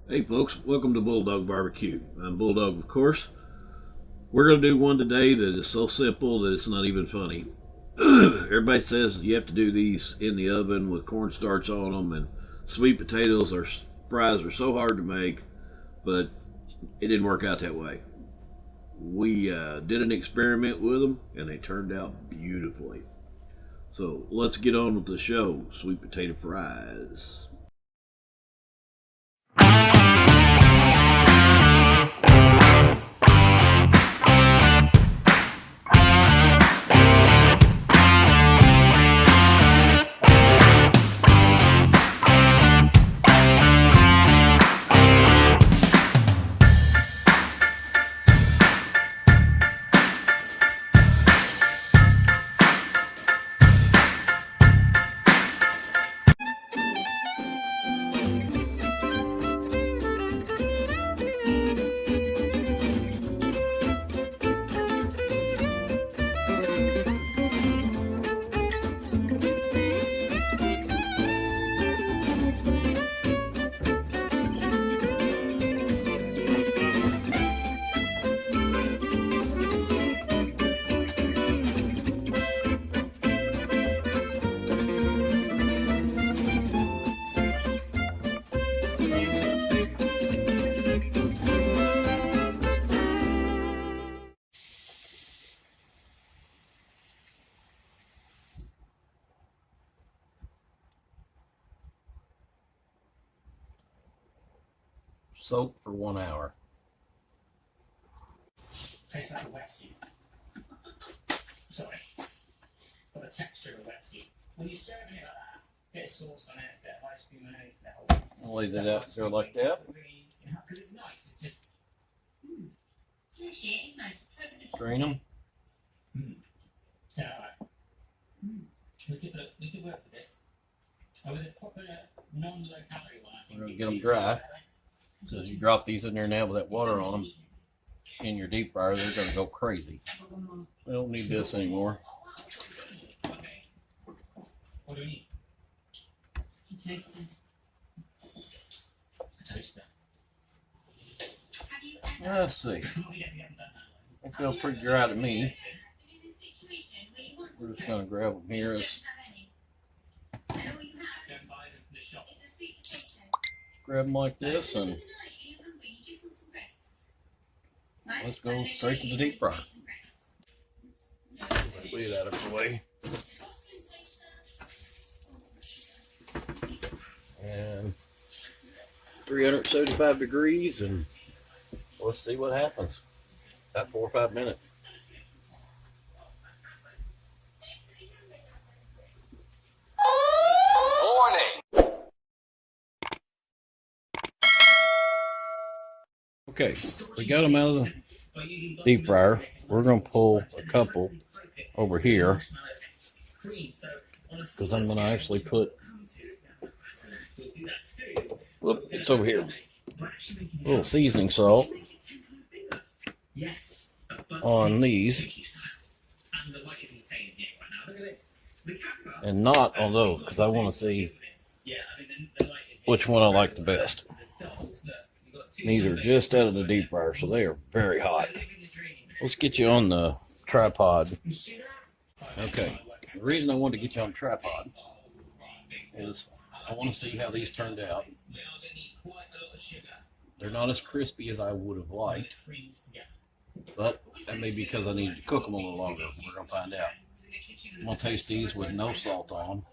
Hey folks, welcome to BullDawg Barbecue. I'm BullDawg, of course. We're going to do one today that is so simple that it's not even funny. Everybody says you have to do these in the oven with cornstarch on them, and sweet potatoes or fries are so hard to make, but it didn't work out that way. We did an experiment with them, and they turned out beautifully. So let's get on with the show. Sweet potato fries. Soak for 1 hour. Tastes like a wetsuit. Sorry. Got the texture of a wetsuit. When you serve it like that, bit of sauce on it, bit of ice cream on it, it's that whole. I'll lay that out there like that. Really, because it's nice. It's just. It's nice. Drain them. Yeah, right. We could work with this. With a proper non-low calorie one, I think. We're gonna get them dry. So as you drop these in there now with that water on them in your deep fryer, they're gonna go crazy. We don't need this anymore. Okay. What do we need? Toaster. A toaster. Let's see. Oh, yeah, we haven't done that one. They feel pretty dry to me. We're just gonna grab them here. Don't buy the shop. Grab them like this, and let's go straight to the deep fryer. Lay that out of the way. And 375 degrees, and let's see what happens. About 4 or 5 minutes. Okay, we got them out of the deep fryer. We're going to pull a couple over here because I'm going to actually put, whoop, it's over here, a little seasoning salt on these and not on those because I want to see which one I like the best. These are just out of the deep fryer, so they are very hot. Let's get you on the tripod. Okay, the reason I wanted to get you on the tripod is I want to see how these turned out. They're not as crispy as I would have liked, but that may be because I needed to cook them a little longer. We're going to find out. I'm going to taste these with no salt on.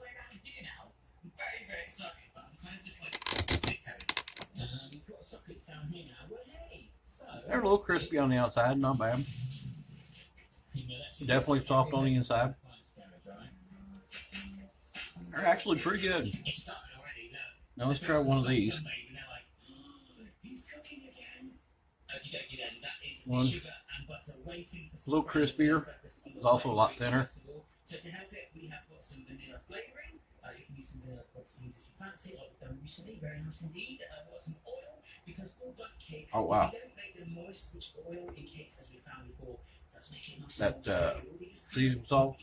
They're a little crispy on the outside, not bad. Definitely soft on the inside. They're actually pretty good. Now let's try one of these. One, a little crispier, it's also a lot thinner. So to help it, we have got some vanilla flavouring. You can use some vanilla seeds if you fancy, like we've done recently. Very nice indeed. We've got some oil because all duck cakes. Oh wow! We don't make them moist, which oil in cakes, as we found before, does make it nice. That seasoned salt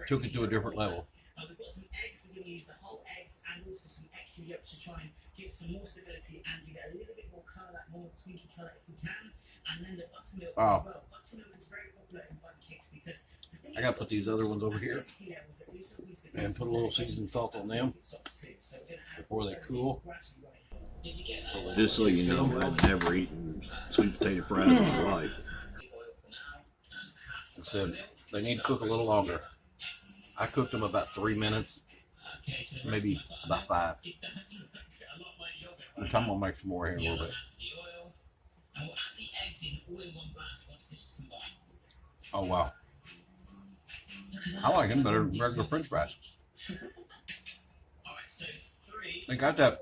took it to a different level. We've got some eggs. We're going to use the whole eggs and also some extra yolks to try and give it some more stability and give it a little bit more colour, that more twinky colour if we can. And then the buttermilk as well. Buttermilk is very popular in bundt cakes because I gotta put these other ones over here and put a little seasoned salt on them before they cool. Just so you know, I've never eaten sweet potato fries in my life. I said they need to cook a little longer. I cooked them about 3 minutes, maybe about 5. I'm gonna make some more here in a little bit. Oh wow. I like them better than regular French fries. They got that.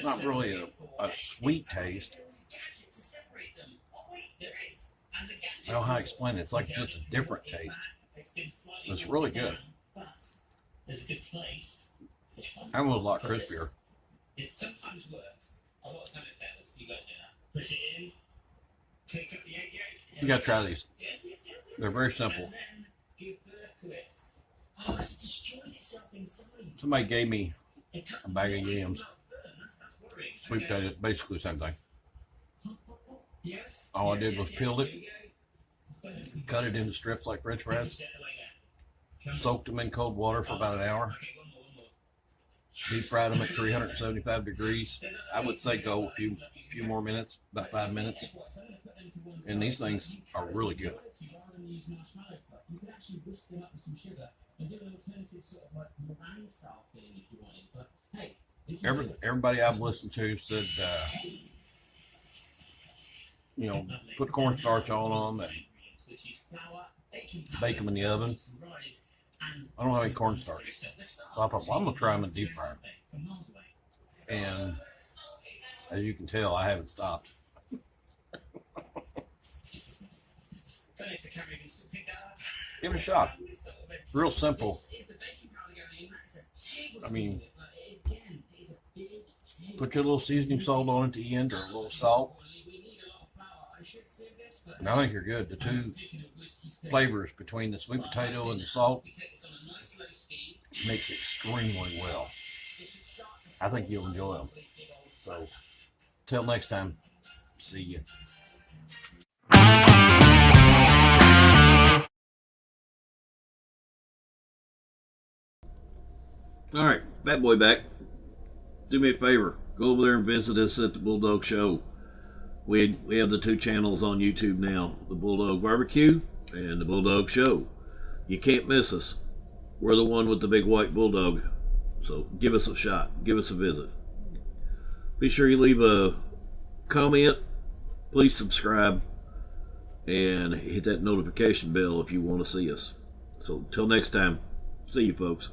Not really a sweet taste. I don't know how to explain it. It's like just a different taste. It's really good. I'm a lot crispier. It sometimes works. A lot of time it fails. You guys know that. Push it in. Take up the egg yolk. You gotta try these. Yes. They're very simple. And then give birth to it. Oh, it's destroyed itself inside. Somebody gave me It took a bag of yams. That's worrying. Sweet potato, basically the same thing. Yes. All I did was peel it, There you go. cut it into strips like French fries, soaked them in cold water for about an hour, Okay, one more. deep fried them at 375 degrees. I would say go a few more minutes, about 5 minutes. And these things are really good. You could actually whisk them up with some sugar and do an alternative sort of like meringue style thing if you wanted. But hey, this is Everybody I've listened to said, you know, put cornstarch on them and which is flour, baking bake them in the oven. some rice, and I don't have any cornstarch. So I thought, well, I'm gonna try them in deep fryer. from miles away. And as you can tell, I haven't stopped. Don't know if the camera can still pick that up. Give it a shot. It's Real simple. is the baking powder going in? That's a tablespoon. I mean, but again, it is a big put your little seasoning salt on at the end, or a little salt, We need a lot of flour. I should say this, but and I think you're good. The two flavors between the sweet potato and the salt we take this on a nice slow speed. makes extremely well. It should start to I think you'll enjoy them. So, till next time, see you. All right, Bad Boy back. Do me a favor, go over there and visit us at the BullDawg Show. We have the 2 channels on YouTube now, the BullDawg Barbecue and the BullDawg Show. You can't miss us. We're the one with the big white bulldog. So give us a shot. Give us a visit. Be sure you leave a comment. Please subscribe. And hit that notification bell if you want to see us. So till next time, see you folks.